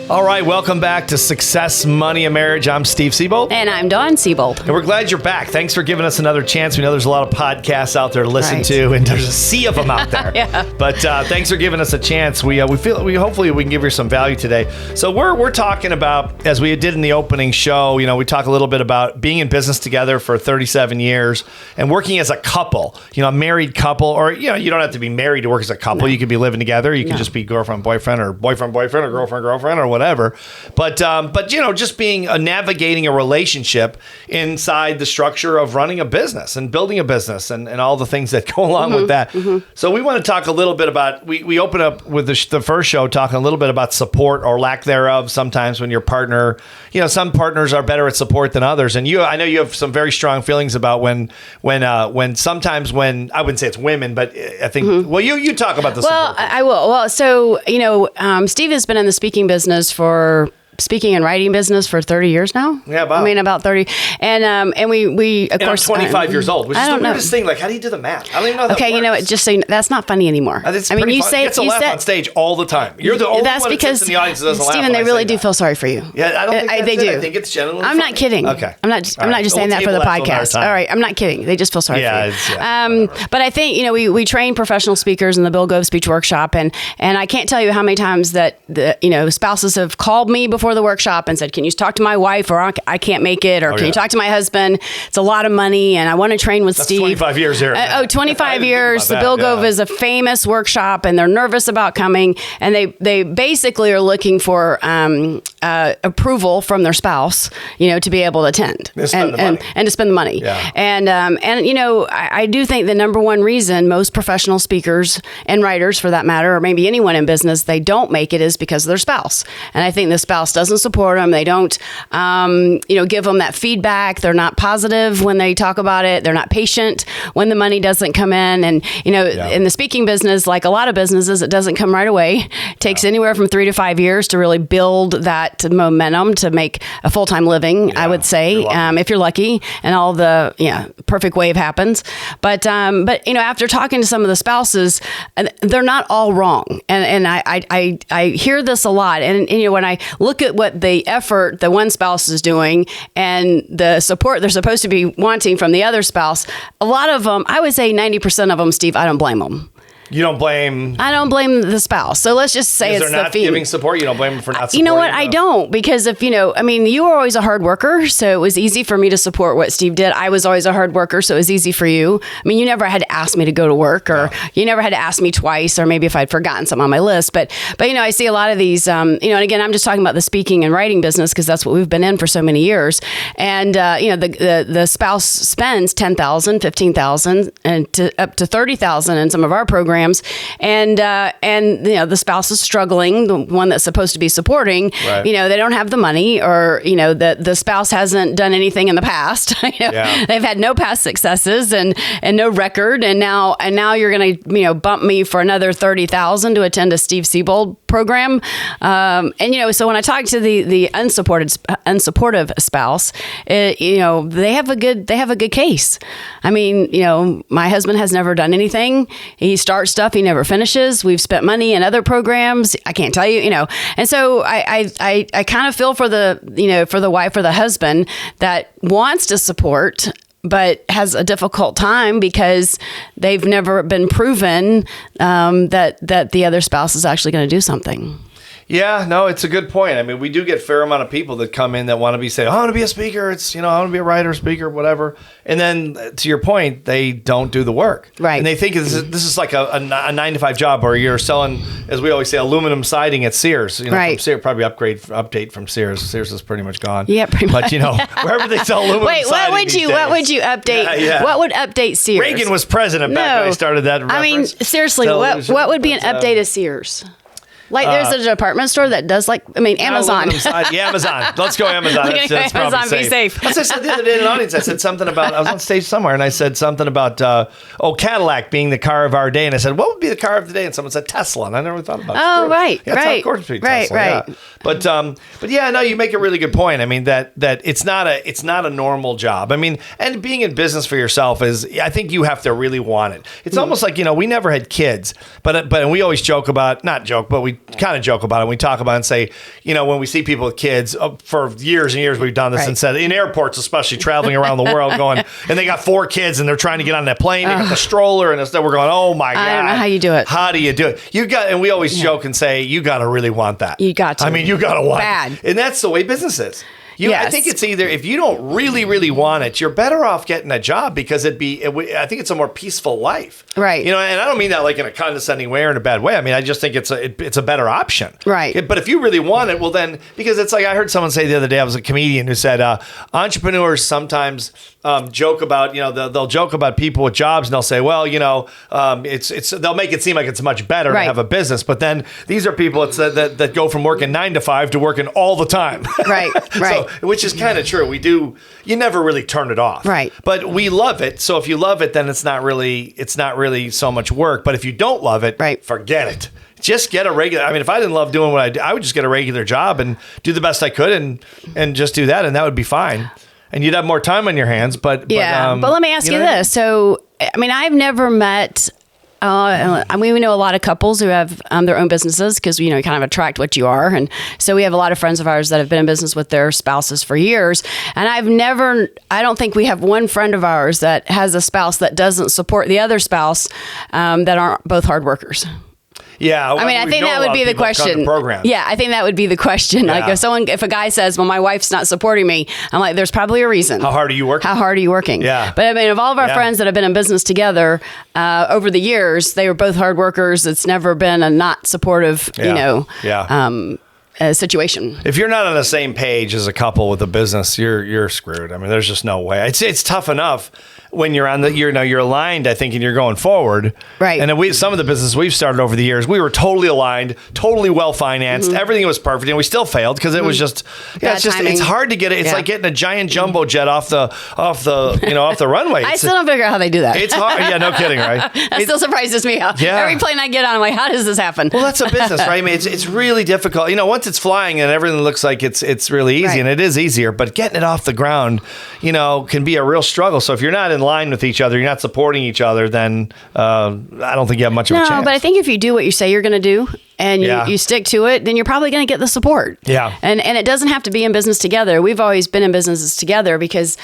All right, welcome back to Success, Money, and Marriage. I'm Steve Siebold. And I'm Dawn Siebold. And we're glad you're back. Thanks for giving us another chance. We know there's a lot of podcasts out there to listen Right. to, and there's a sea of them out there. Yeah. But thanks for giving us a chance. We hopefully we can give you some value today. So we're talking about, as we did in the opening show, we talk a little bit about being in business together for 37 years and working as a couple. A married couple, or you don't have to be married to work as a couple. No. You could be living together. You could just be girlfriend boyfriend, or boyfriend boyfriend, or girlfriend girlfriend, or whatever. But just being navigating a relationship inside the structure of running a business and building a business and all the things that go along with that. Mm-hmm. So we want to talk a little bit about, we open up with the first show talking a little bit about support or lack thereof. Sometimes when your partner, some partners are better at support than others. And I know you have some very strong feelings about when sometimes when, I wouldn't say it's women, but I think, well, you talk about this. Well, I will. Well, so, Steve has been in the speaking and writing business for 30 years now. Yeah, about. About 30. And we of course. I'm 25 years old, which is the know. weirdest thing. Like, how do you do the math? I don't even know how that works. Just so that's not funny anymore. It's pretty funny. You laugh on stage all the time. You're the only that's one because, that sits in the audience that doesn't laugh. Stephen, they really do feel sorry for you. Yeah, I don't think they do. I think it's genuinely I'm funny. not kidding. Okay. I'm not just saying that for the podcast. All right, I'm not kidding. They just feel sorry for you. But I think, we train professional speakers in the Bill Gove Speech Workshop, and I can't tell you how many times that spouses have called me before the workshop and said, "Can you talk to my wife, or I can't make it, or can you talk to my husband? It's a lot of money and I want to train with Steve." 25 years here. 25 years. The Bill Gove is a famous workshop, and they're nervous about coming, and they basically are looking for approval from their spouse, to be able to attend and to spend the money. Yeah. And I do think the number one reason most professional speakers and writers, for that matter, or maybe anyone in business, they don't make it is because of their spouse. And I think the spouse doesn't support them. They don't, give them that feedback. They're not positive when they talk about it. They're not patient when the money doesn't come in. And, in the speaking business, like a lot of businesses, it doesn't come right away. It takes anywhere from 3 to 5 years to really build that momentum to make a full-time living, I would say, if you're lucky, and all the perfect wave happens. But after talking to some of the spouses, they're not all wrong. And I hear this a lot. And when I look at what the effort the one spouse is doing and the support they're supposed to be wanting from the other spouse, a lot of them, I would say 90% of them, Steve, I don't blame them. You don't blame... I don't blame the spouse. So let's just say it's the not giving support. You don't blame them for not supporting. You know what? I don't, because if, you were always a hard worker, so it was easy for me to support what Steve did. I was always a hard worker, so it was easy for you. You never had to ask me to go to work, or you never had to ask me twice, or maybe if I'd forgotten something on my list. But I see a lot of these, and again, I'm just talking about the speaking and writing business because that's what we've been in for so many years. And, the spouse spends $10,000, $15,000, and up to $30,000 in some of our programs. And the spouse is struggling, the one that's supposed to be supporting, they don't have the money, or, the spouse hasn't done anything in the past. They've had no past successes and no record. And now you're going to, bump me for another $30,000 to attend a Steve Siebold program. So when I talk to the unsupportive spouse, they have a good case. My husband has never done anything. He starts stuff he never finishes. We've spent money in other programs. I can't tell you, And so I kind of feel for the wife or the husband that wants to support, but has a difficult time because they've never been proven that the other spouse is actually going to do something. Yeah, no, it's a good point. We do get a fair amount of people that come in that want to be saying, I want to be a speaker. I want to be a writer, speaker, whatever. And then to your point, they don't do the work. Right. And they think this is like a 9-to-5 job, or you're selling, as we always say, aluminum siding at Sears. Right. From Sears, probably update from Sears. Sears is pretty much gone. Yeah, pretty much. But, wherever they sell aluminum siding what would you update? Yeah. What would update Sears? Reagan was president back when I started that reference. Seriously, what would be an update of Sears? Like there's a department store that does Amazon. Yeah, Amazon. Let's go Amazon. That's Amazon, probably be safe. That's what I said the other day in an audience. I said something about, I was on stage somewhere and I said something about, Cadillac being the car of our day. And I said, what would be the car of the day? And someone said Tesla. And I never thought about it. Oh, right. Yeah, right. Of course it'd be right. Tesla. Right. Yeah. But yeah, no, you make a really good point. that it's not a normal job. And being in business for yourself I think you have to really want it. It's almost like, we never had kids, but we always joke about, not joke, but we kind of joke about it. We talk about it and say, when we see people with kids, for years and years we've done this and said in airports, especially traveling around the world, going and they got 4 kids and they're trying to get on that plane. They got the stroller and we're going, oh my god, I don't know how you do it. How do you do it? And we always joke and say you got to really want that. You got to. I mean, you got to want bad, it. And that's the way business is. I think it's either if you don't really, really want it, you're better off getting a job because I think it's a more peaceful life. Right. And I don't mean that like in a condescending way or in a bad way. I mean, I just think it's a better option. Right. But if you really want it, well then, because it's like I heard someone say the other day, I was a comedian who said entrepreneurs sometimes joke about, they'll joke about people with jobs and they'll say, well, they'll make it seem like it's much better to have a business. But then these are people that go from working 9 to 5 to working all the time. Right. Right. So, which is kind of true. You never really turn it off. Right. But we love it. So if you love it, then it's not really so much work. But if you don't love it, forget it. Just get a regular. I mean, if I didn't love doing what I do, I would just get a regular job and do the best I could and just do that. And that would be fine. And you'd have more time on your hands. But let me ask you this. So, I mean, I've never met. We know a lot of couples who have their own businesses because kind of attract what you are, and so we have a lot of friends of ours that have been in business with their spouses for years. And I don't think we have one friend of ours that has a spouse that doesn't support the other spouse that aren't both hard workers. Yeah, I mean, I think that would be the question. Yeah, I think that would be the question. Yeah. Like if a guy says, "Well, my wife's not supporting me," I'm like, "There's probably a reason." How hard are you working? Yeah. But I mean, of all of our friends that have been in business together over the years, they were both hard workers. It's never been a not supportive, situation. If you're not on the same page as a couple with a business, you're screwed. I mean, there's just no way. It's tough enough when you're you're aligned, I think, and you're going forward. Right. And some of the business we've started over the years, we were totally aligned, totally well financed. Mm-hmm. Everything was perfect, and we still failed because it was just it's hard to get it. It's like getting a giant jumbo jet off the runway. I still don't figure out how they do that. It's hard. Yeah, no kidding, right? That still surprises me. Every plane I get on, I'm like, how does this happen? Well, that's a business, right? I mean, it's really difficult. Once it's flying and everything looks like it's really easy, and it is easier, but getting it off the ground, can be a real struggle. So if you're not in line with each other, you're not supporting each other, then I don't think you have much of a chance. No, but I think if you do what you say you're going to do and you stick to it, then you're probably going to get the support. Yeah. And it doesn't have to be in business together. We've always been in businesses together because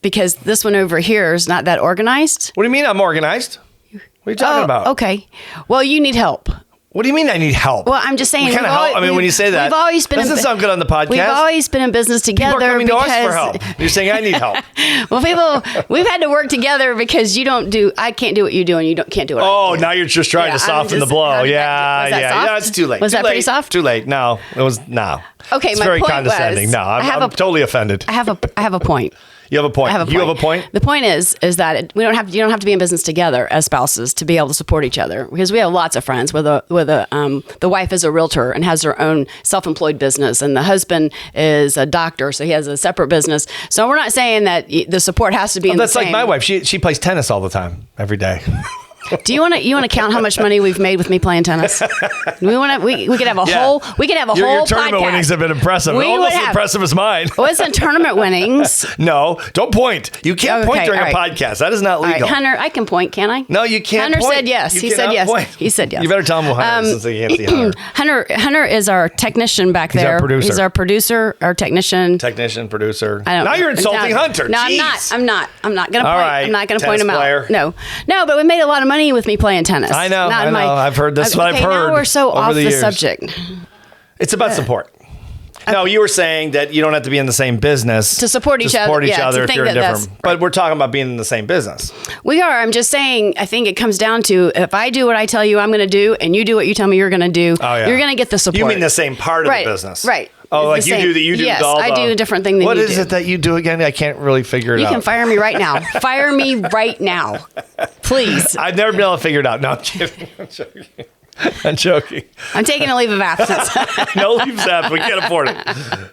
this one over here is not that organized. What do you mean I'm organized? What are you talking about? Okay. Well, you need help. What do you mean I need help? Well, I'm just saying. What kind of help? I mean, when you say that, we've always been doesn't sound good on the podcast. We've always been in business together. People are coming to us for help. You're saying I need help. Well, we've had to work together because I can't do what you do and you can't do it. Oh, now you're just trying to soften the blow. Yeah, it's too late. Was that pretty soft? Too late. No, it was no. Okay, it's my very point condescending. Was, no, I'm totally offended. I have a point. You have a point. You have a point. The point is that you don't have to be in business together as spouses to be able to support each other, because we have lots of friends where the wife is a realtor and has her own self-employed business, and the husband is a doctor, so he has a separate business. So we're not saying that the support has to be in the same. That's like my wife. She plays tennis all the time, every day. Do you want to count how much money we've made with me playing tennis? We could have a whole your tournament podcast. Winnings have been impressive. Almost as impressive as mine. Wasn't tournament winnings? No, don't point. You can't point during a podcast. That is not legal. All right, Hunter, I can point, can I? No, you can't. Hunter point. said yes. You he said yes. Point. He said yes. You better tell him who Hunter is, since they can't see Hunter. Hunter is our technician back there. He's our producer. Our technician. Technician, producer. Now you're insulting Hunter. No, Jeez. I'm not going to point. Right. I'm not going to point him player. out. No, but we made a lot of money with me playing tennis. I know. I've heard this. I've heard. Now we're so off the years. subject. It's about support. No, you were saying that you don't have to be in the same business to support each other. If you're different. But we're talking about being in the same business. We are. I'm just saying. I think it comes down to if I do what I tell you I'm going to do, and you do what you tell me you're going to do. You're going to get the support. You mean the same part of the business, right? Oh, like you do. Yes, I do a different thing than you do. What is it that you do again? I can't really figure it out. You can fire me right now. Fire me right now, please. I've never been able to figure it out. No, I'm kidding. I'm joking. I'm taking a leave of absence. No leave of absence. We can't afford it.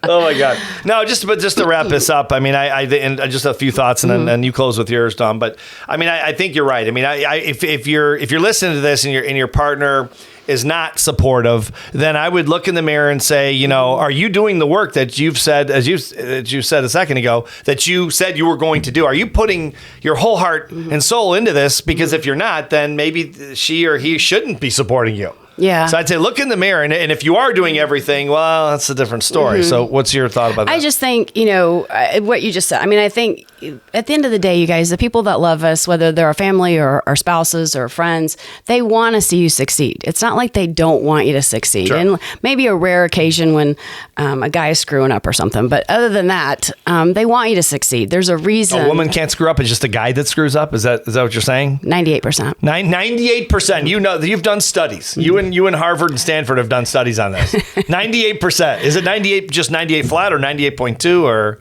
Oh my God. No, just to wrap this up. I mean, and just a few thoughts, and then you close with yours, Tom. But I mean, I think you're right. I mean, if you're listening to this and your partner is not supportive, then I would look in the mirror and say, you know, are you doing the work that you've said, as you said a second ago, that you said you were going to do? Are you putting your whole heart and soul into this? Because if you're not, then maybe she or he shouldn't be supporting you. Yeah. So I'd say look in the mirror, and if you are doing everything, well, that's a different story. So what's your thought about that? I just think, you know, what you just said. I mean, I think at the end of the day, you guys, the people that love us, whether they're our family or our spouses or friends, they want to see you succeed. It's not like they don't want you to succeed. Sure. And maybe a rare occasion when a guy is screwing up or something. But other than that, they want you to succeed. There's a reason. A woman can't screw up. It's just a guy that screws up. Is that what you're saying? 98%. 98%. You know, you've done studies. You and Harvard and Stanford have done studies on this. 98%. Is it 98, just 98 flat, or 98.2, or?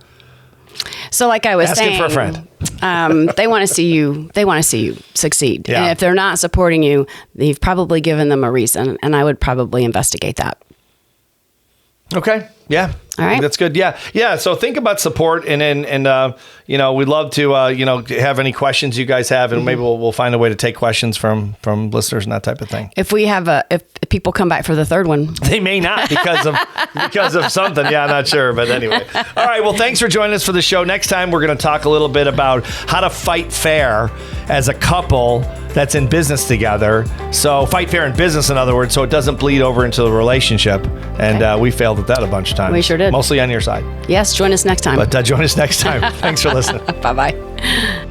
So like I was saying, for a friend. they want to see you. They want to see you succeed. Yeah. And if they're not supporting you, you've probably given them a reason, and I would probably investigate that. Okay. Yeah. All right. That's good. Yeah. Yeah. So think about support, and you know, we'd love to you know, have any questions you guys have, and maybe we'll find a way to take questions from listeners and that type of thing. If we have if people come back for the third one, They may not because of something. Yeah, I'm not sure. But anyway. All right. Well, thanks for joining us for the show. Next time, we're going to talk a little bit about how to fight fair as a couple that's in business together. So fight fair in business, in other words, so it doesn't bleed over into the relationship. And we failed at that a bunch of times. We sure did. Mostly on your side. yes, join us next time. But join us next time. Thanks for listening. Bye-bye.